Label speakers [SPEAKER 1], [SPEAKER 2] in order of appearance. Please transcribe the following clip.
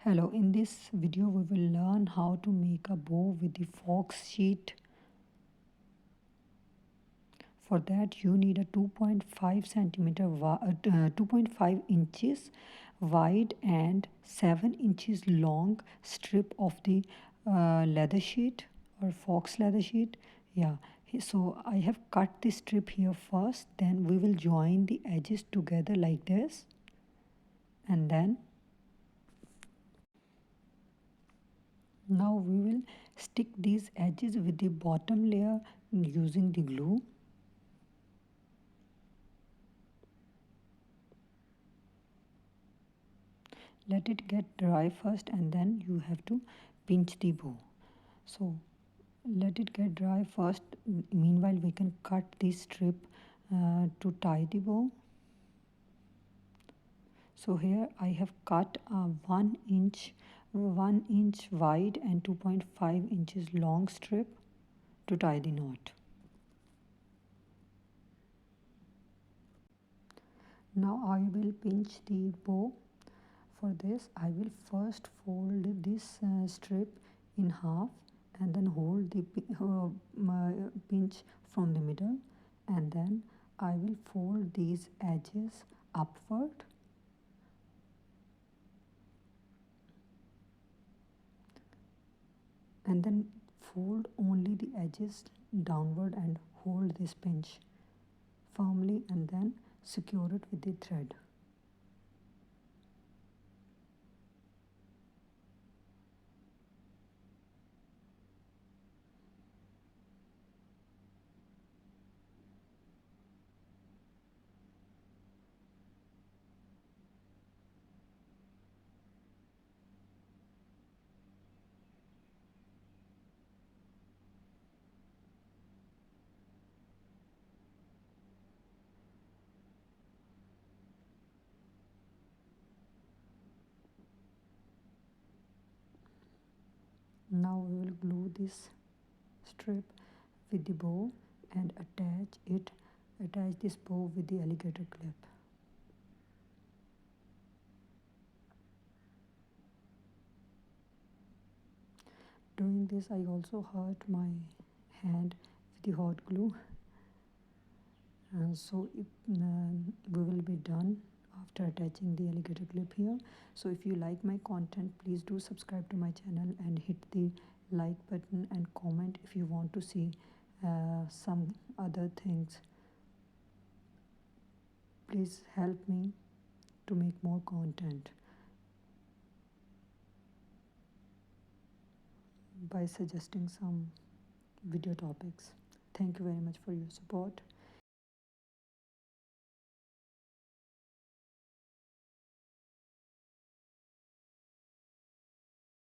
[SPEAKER 1] Hello, in this video we will learn how to make a bow with the fox sheet. For that you need a 2.5 centimeter 2.5 inches wide and 7 inches long strip of the leather sheet or fox leather sheet. Yeah, so I have cut the strip here first, then we will join the edges together like this, and then now we will stick these edges with the bottom layer using the glue. Let it get dry first and then you have to pinch the bow. So let it get dry first. Meanwhile we can cut this strip to tie the bow. So here I have cut a 1 inch wide and 2.5 inches long strip to tie the knot. Now I will pinch the bow. For this I will first fold this strip in half and then hold the pinch from the middle, and then I will fold these edges upward and then fold only the edges downward and hold this pinch firmly and then secure it with the thread. Now we will glue this strip with the bow and attach this bow with the alligator clip. Doing this I also hurt my hand with the hot glue, and so we will be done after attaching the alligator clip here. So if you like my content, please do subscribe to my channel and hit the like button and comment if you want to see some other things. Please help me to make more content by suggesting some video topics. Thank you very much for your support.